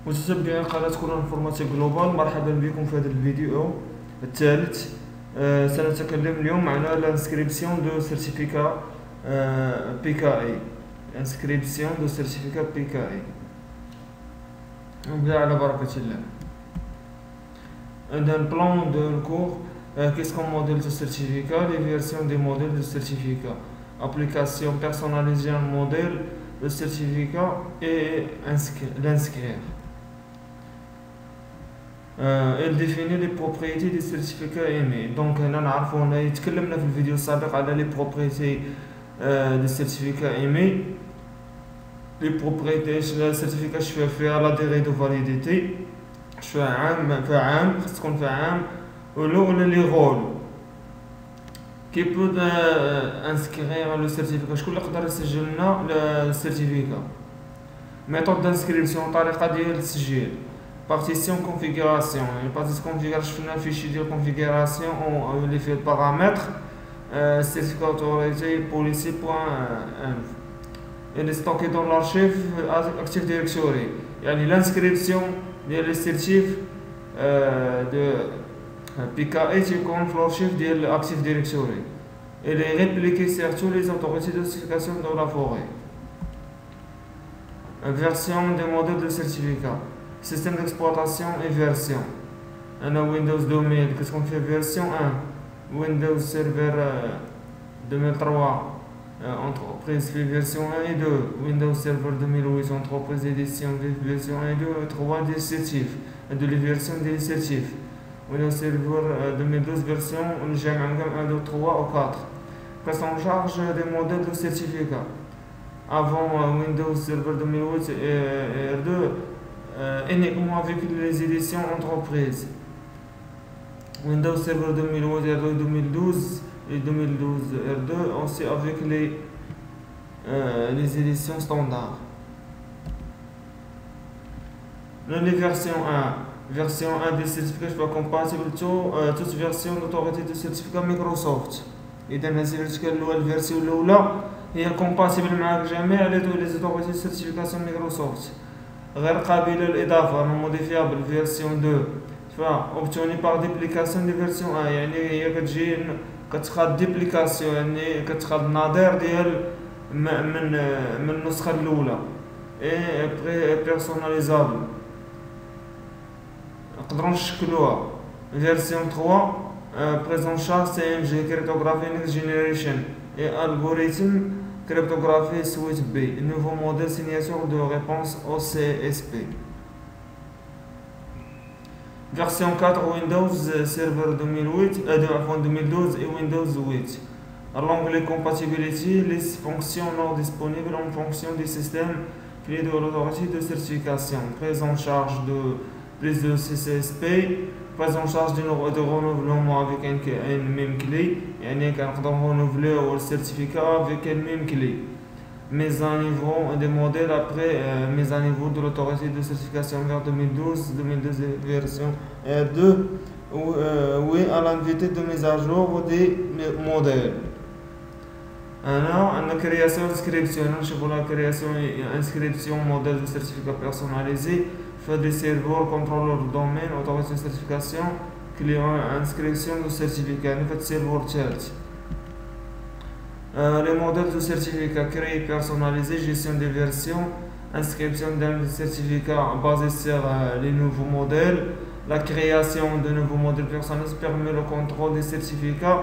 متتبعين قناتكم انفورماتيك جلوبال، مرحبا بكم في هذا الفيديو الثالث. سنتكلم اليوم على الانسكريبسيون دو سيرتيفيكا PKI. انسكريبسيون دو سيرتيفيكا PKI. نبدا على بركة الله. Dans le plan de cours, qu'est-ce qu'un modèle de certificat, les versions des modèles de certificat, application personnalisée un modèle de certificat et l'inscrire. Elle définit les propriétés des certificats émis. Donc هنا نعرفوا هنا تكلمنا في الفيديو السابق على les propriétés des certificats émis. Les propriétés le certificat فيها la durée de validité. فيها عام خص تكون فيها عام ولا لي رول كي بو انسكرير لو سيرتيفيكا. شكون اللي يقدر يسجل لنا السيرتيفيكا؟ ميثود دانسكريبسيون، طريقه ديال التسجيل. بارتيسيون كونفيغوراسيون، يعني بارتيسيون كونفيغور شفنا فيشي ديال كونفيغوراسيون اللي فيه البارامتر سيرتيفيكا اوتوريتي بوليسي بوان انف اللي ستوكي دون لارشيف اكتيف ديريكتوري. يعني لانسكريبسيون ديال لي سيرتيف دو PKI تيكون في لارشيف ديال اكتيف ديريكتوري اللي ريبليكي سير تو لي اوتوريتي دو سيرتيفيكاسيون دو لا فوري. Version des modèles de certificat, système d'exploitation et version. On a Windows 2000, qu'est-ce qu'on fait? Version 1, Windows Server 2003, entreprise fait version 1 et 2, Windows Server 2008, entreprise édition version 1 et 2, 3 des certifs, de les versions des certifs. Windows Server 2012 version, on gère 1, 2, 3 ou 4. Prise en charge des modèles de certificat. Avant Windows Server 2008 et R2, uniquement avec les éditions entreprises. Windows Server 2008, R2, 2012 et 2012 R2 aussi avec les éditions standards. Les versions 1. Version 1 des certificats sont compatibles toutes versions d'autorité de certificat Microsoft. إذا هذه الفيرسيون الأولى هي كومباتيبل مع جميع لي زوتوريتي سيرتيفيكاسيون مايكروسوفت، غير قابله للاضافه نو موديفيابل فيرسيون 2 اوبتوني بار ديبليكاسيون دي فيرسيون 1. يعني هي كتجي كتخاد ديبليكاسيون، يعني كتخاد النظير ديال من النسخه الاولى. اي بيرسوناليزابل نقدروا نشكلوها. فيرسيون 3 بريزون شارج CMG cryptography next generation et algorithme cryptographie suite B, nouveau modèle signature de réponse au CSP. Version 4 Windows Server 2008 2012 et Windows 8. L'onglet compatibility, les fonctions non disponibles en fonction du système clé de l'autorité de certification. Prise en charge de prise de CSP, prise en charge de renouvellement avec une même clé. يعني كنقدروا renouveler le certificat avec une même clé. Mise à niveau des modèles après mise à niveau de l'autorité de certification vers 2012 version 2 oui à l'invité de mise à jour des modèles. أنا création inscription نشوفوا la création inscription modèle de certificat personnalisé fait des serveurs contrôleur de domaine autorité de certification client inscription de certificat fait serveur chat. Les modèles de certificat créés personnalisés, gestion des versions, inscription d'un certificat basé sur les nouveaux modèles. La création de nouveaux modèles personnalisés permet le contrôle des certificats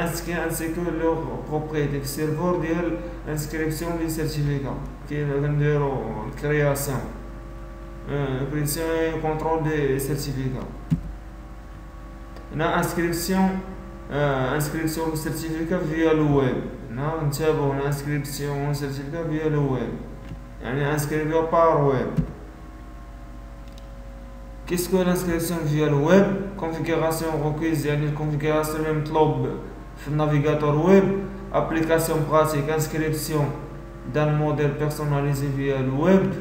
inscrits ainsi que leur propriété. Serveur de l'inscription des certificats qui est la création et contrôle des certificats. هنا inscription du certificat via le web. هنا نتابعو inscription certificat via le web، يعني inscription par web. Qu'est-ce que l'inscription via le web? Configuration requise، يعني الconfiguration اللي مطلوب في النافيغاتور web. Application pratique، inscription d'un modèle personnalisé via le web.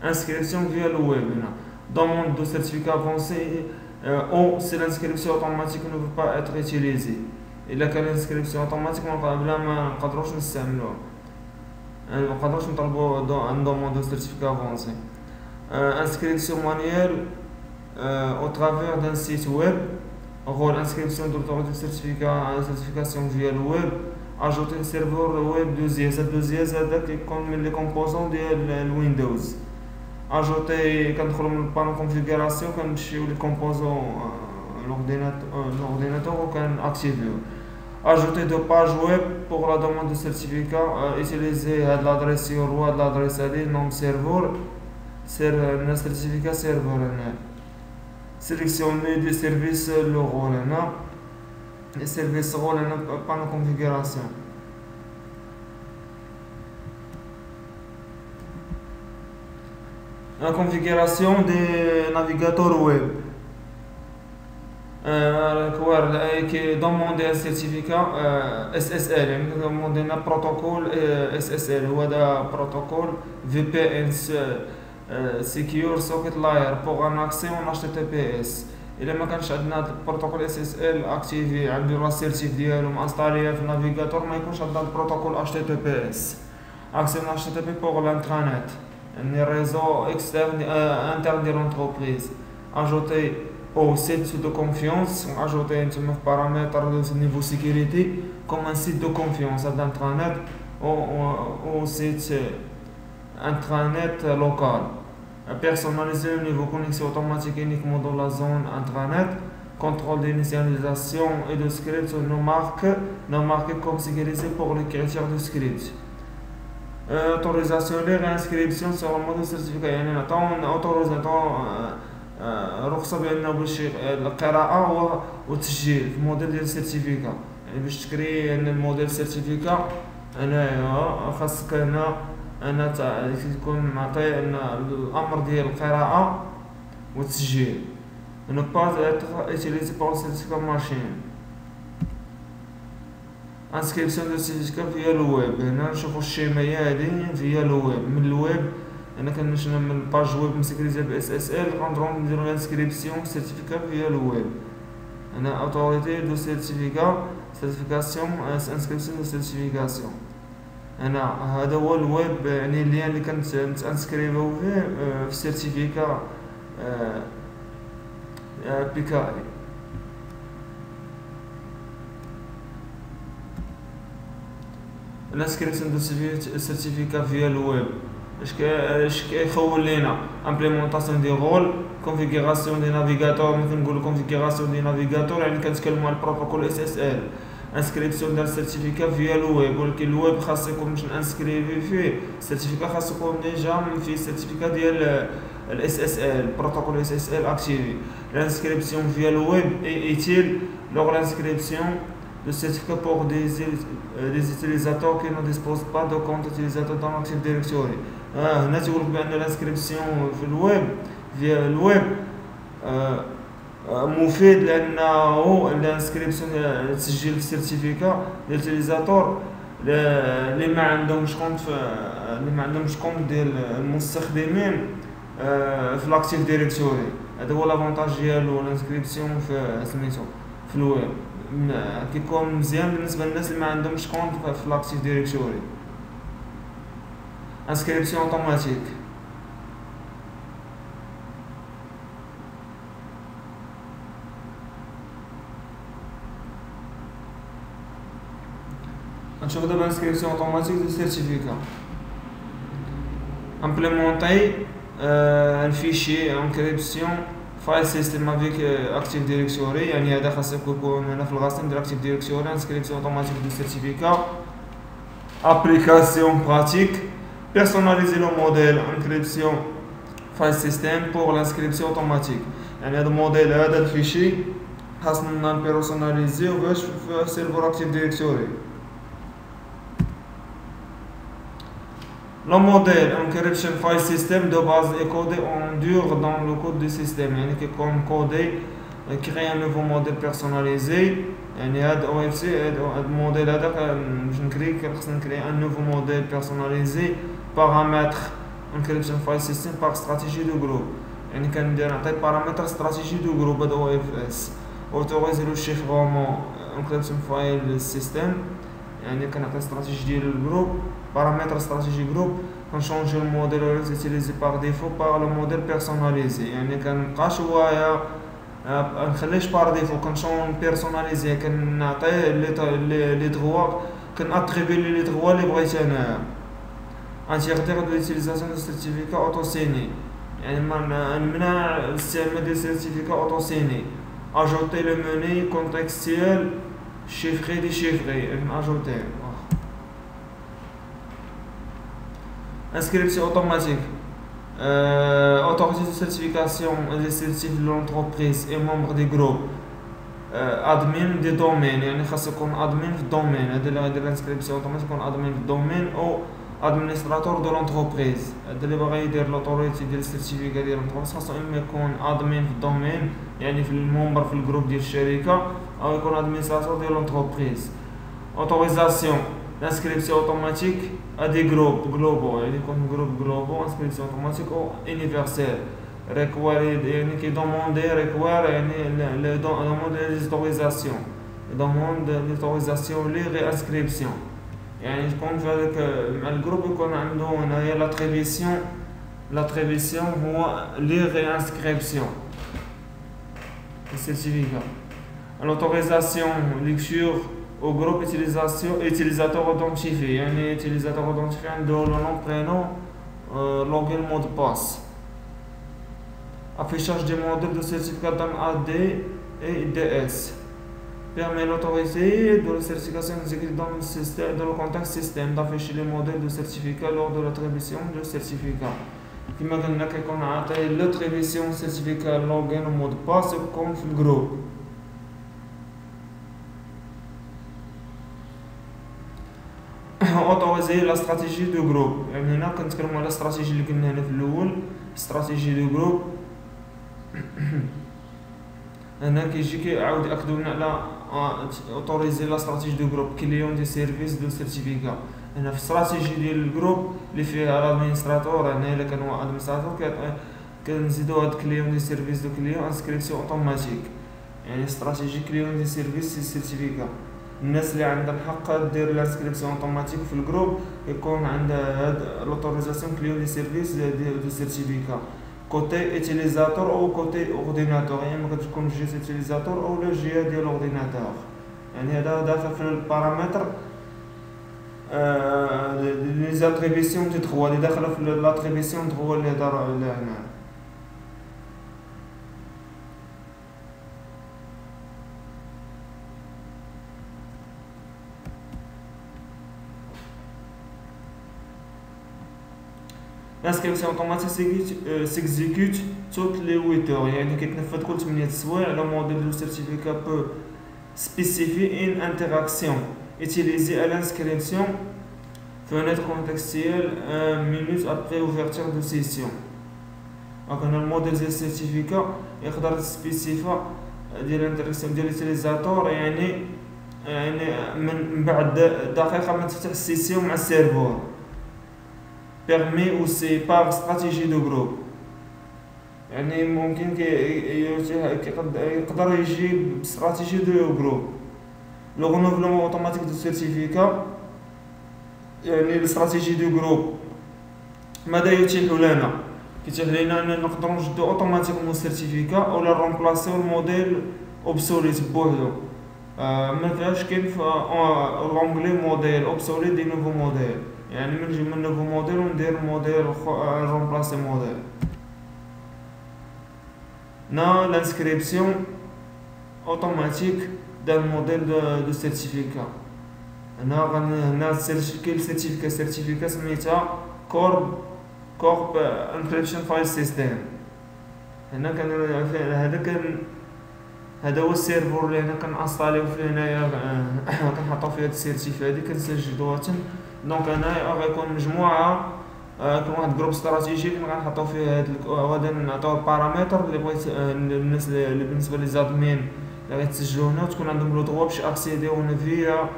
Inscription via le web. Demande de certificat avancé ou si l'inscription automatique ne veut pas être utilisée. الا كان الانسكريبسيون اوتوماتيك بلا ما نقدروش نستعملوها. يعني مقدرش نطلبو ان دوموند دو سيرتيفيكا افونسي. Inscription manuelle au travers d'un site web. Rôle inscription de l'autorité de certification via le web. Ajouter le serveur web 2 2 comme les composants de Windows. Ajouter quand on parle de configuration quand les composants l'ordinateur ou quand activer. Ajouter deux pages web pour la demande de certificat. Utiliser l'adresse URL, l'adresse ID, nom serveur. Le certificat serveur. Sélectionner des services locaux. Les services locaux par la configuration. La configuration des navigateurs web. Qui demande un certificat SSL. Demande un protocole SSL ou un protocole VPN Secure Socket Layer pour un accès en HTTPS. إلا ما كانش عندنا البروتوكول SSL اكتيفي عندو لا سيرتيف ديالو مانستاليه في النافيغاتور ما يكونش عندنا البروتوكول HTTPS accès en HTTP pour l'intranet les réseaux externes internes de l'entreprise. Ajouter au site de confiance, ajouter un paramètre de niveau sécurité comme un site de confiance à l'intranet au site intranet local. Personnaliser le niveau connexion automatique uniquement dans la zone intranet. Contrôle d'initialisation et de script sur nos marques comme sécurisées pour les critères de script. Autorisation de réinscription sur le mode de certificat. يعني نعطيو autorisation رخصة بأنه باش القراءة والتسجيل في موديل ديال السيرتيفيكا. يعني باش تكري الموديل سيرتيفيكا هنايا خاصك هنا تكون معطي الامر ديال القراءه والتسجيل. ne pas être utilisé par le certificat machine. Inscription de certificat via le web. هنا نشوفو الشيمية هادي via le web. من الويب انا كنمشي من باج ويب مسكريزي ب SSL غنديرو الانسكريبسيون certificat via le web. هنا autorité de certification inscription de certification. هذا هو الويب يعني اللين اللي كنت نتانسكريبيو فيه في السيرتيفيكا بيكاري. الانسكريبسيون دو سيرتيفيكا فيا الويب اش كيخول لينا امبليمونطاسيون دي رول كونفيغوراسيون دي نافيغاتور. ملي كنقولوا كونفيغوراسيون دي نافيغاتور يعني كنتكلموا على البروتوكول SSL. انسكريبسيون ديال السيرتيفيكا فيا الويب. ولكن الويب خاص يكون باش نانسكريفي فيه السيرتيفيكا خاص يكون ديجا فيه السيرتيفيكا ديال SSL بروتوكول SSL اكتيفي. L'inscription via le web est utile lors de l'inscription de certificats pour des utilisateurs qui ne disposent pas de compte utilisateur dans l'Active Directory. هنا تقول بأن الانسكريبسيون في الويب via الويب مفيد لأنه الانسكريبسيون تسجيل في السيرتيفيكا ديال اليوتيليزاتور اللي ما عندهمش كونت ديال المستخدمين في الأكتيف ديريكتوري. هذا هو لافونتاج ديالو الانسكريبسيون في سميتو في الويب. كيكون مزيان بالنسبه للناس اللي ما عندهمش كونت في الاكتيف ديريكتوري. انسكريبسيون اوتوماتيك. نشوف دابا انسكريبسيون اوتوماتيك دو سيرتيفيكا. امبليمونطي un fichier encryption file system avec Active Directory. يعني هذا خاص يكون هنا في الغاسم ديال Active Directory. inscription automatique du certificat. Application pratique. Personnaliser le modèle encryption file system pour l'inscription automatique. يعني هذا الموديل هذا الفيشي خاصنا نبيرسوناليزيو باش في سيرفر Active Directory. Le modèle encryption file system de base est codé en dur dans le code du système. يعني كيكون كودي créer un nouveau modèle personnalisé. يعني هذا OFC هذا الموديل هذا باش خصنا نكري un nouveau modèle personnalisé paramètre encryption file system par stratégie de groupe. يعني كندير نعطي paramètre stratégie de groupe هذا OFS. autoriser le chiffrement encryption file system. يعني كنعطي استراتيجي ديال الجروب بارامتر استراتيجي جروب كنشونجي الموديل يوتيليزي باغ ديفو باغ لو موديل بيرسوناليزي يعني كنبقاش هوايا نخليش باغ ديفو كنشون بيرسوناليزي كنعطيه لي دغوا كناتريبي لي دغوا لي بغيت انايا انتيغدير دو ليتيليزاسيون دو سيرتيفيكا اوتو سيني يعني نمنع الاستعمال ديال سيرتيفيكا اوتو سيني اجوتي لو موني كونتكستيال chiffré déchiffré ajouter inscription automatique autorité de certification des certifs de l'entreprise et membres des groupes admin des domaines يعني خاص يكون admin في الدومين هذا اللي غيدير l'inscription automatique يكون admin في الدومين او administrateur de l'entreprise هذا اللي باغي يدير لوطوريتي ديال السيرتيفيكا ديال الانتربريز خاصو اما يكون admin في الدومين يعني في الممبر في الجروب ديال الشركه او يكون administrateur ديال l'entreprise autorisation l'inscription automatique à des groupes globaux يعني يكون جروب globaux inscription automatique او universelle require يعني كي دوموندي require يعني le demande des autorisations demande l'autorisation لي غي inscription يعني تكون في هذاك مع الجروب يكون عنده هنايا لاتريبيسيون هو لي غي انسكريبسيون السيرتيفيكا l'autorisation lecture au groupe utilisateur identifié يعني utilisateur identifié عنده le nom prénom login mot de passe affichage des modèles de certificat dans AD et DS permet l'autorité de la certification exécutée dans le système, dans le contexte système d'afficher les modèles de certificat lors de l'attribution de certificat. كما قلنا كيكون عاطي l'attribution certificat login ou mot de passe comme في الجروب. autoriser la stratégie de groupe يعني هنا كنتكلموا على استراتيجي اللي قلنا هنا في الاول استراتيجي دو جروب هنا كيجي كيعاود ياكدوا لنا على autoriser la stratégie de groupe client des services de certificat هنا في استراتيجي ديال الجروب اللي فيها الادمينستراتور هنا الا كان هو ادمينستراتور كنزيدوا هاد كليون دي سيرفيس دو كليون انسكريبسيون اوتوماتيك يعني استراتيجي كليون دي سيرفيس سيرتيفيكا الناس اللي عندها الحق دير لانسكريبسيون اوتوماتيك في الجروب يكون عندها هاد لوتوريزاسيون كليون دي سيرفيس دو سيرتيفيكا كوتي ايتيليزاتور او كوتي اورديناتور يعني ما كتكون جهه ايتيليزاتور او لا جهه ديال الاورديناتور يعني هذا داخل في البارامتر لي زاتريبيسيون دي دغوا اللي داخله في لاتريبيسيون دغوا اللي دار هنا l'inscription automatique s'exécute toutes les 8 heures يعني كيتنفذ كل 8 سوايع le modèle de certificat peut spécifier une interaction utilisée à l'inscription fenêtre contextuelle 1 minute après ouverture de session donc هنا الموديل ديال السيرتيفيكا يقدر سبيسيفا ديال الانتراكسيون ديال اليوتيليزاتور يعني من بعد دقيقه ما تفتح السيسيون مع السيرفور permet aussi par stratégie de groupe يعني ممكن يقدر يجي باستراتيجي دو جروب لو رونوفلمون اوتوماتيك دو سيرتيفيكا يعني الاستراتيجي دو جروب ماذا يتيح لنا كيتيح لنا ان نقدروا نجدو اوتوماتيكمون سيرتيفيكا اولا نرومبلاسيو الموديل اوبسوليت بوحدو ما فيهاش كاين في لونغلي موديل اوبسوليت دي نوفو موديل يعني من نجي من نوفو موديل وندير موديل نرومبلاسي موديل نا لانسكريبسيون اوتوماتيك دان موديل دو سيرتيفيكا هنا سيرتيفيكا سميتها كورب انكريبشن فايل سيستم هنا كان هذا هو السيرفر اللي هنا كنانستاليو فيه هنايا كنحطو فيه هاد السيرتيفيكا هادي كنسجلوها دونك هنايا غيكون مجموعه كاين واحد جروب استراتيجي اللي غنحطو فيه هاد غادي نعطيو البارامتر اللي بغيت الناس اللي بالنسبه لي زادمين اللي غيتسجلوا هنا تكون عندهم لو طوا باش اكسيديو هنا فيا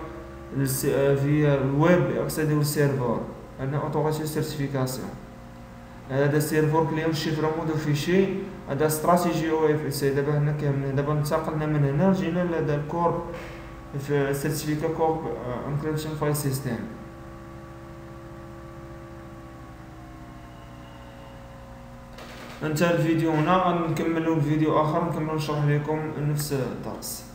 الويب اكسيديو للسيرفر هنا اوتوريتي سيرتيفيكاسيون هذا سيرفر كليون شيفرمون دو فيشي هذا استراتيجي او اف سي دابا هنا كامل دابا انتقلنا من هنا جينا لهذا الكور في Certificate Corp Encryption File System. انتهى الفيديو هنا، نكملوا الفيديو اخر نكملوا نشرح لكم نفس الدرس.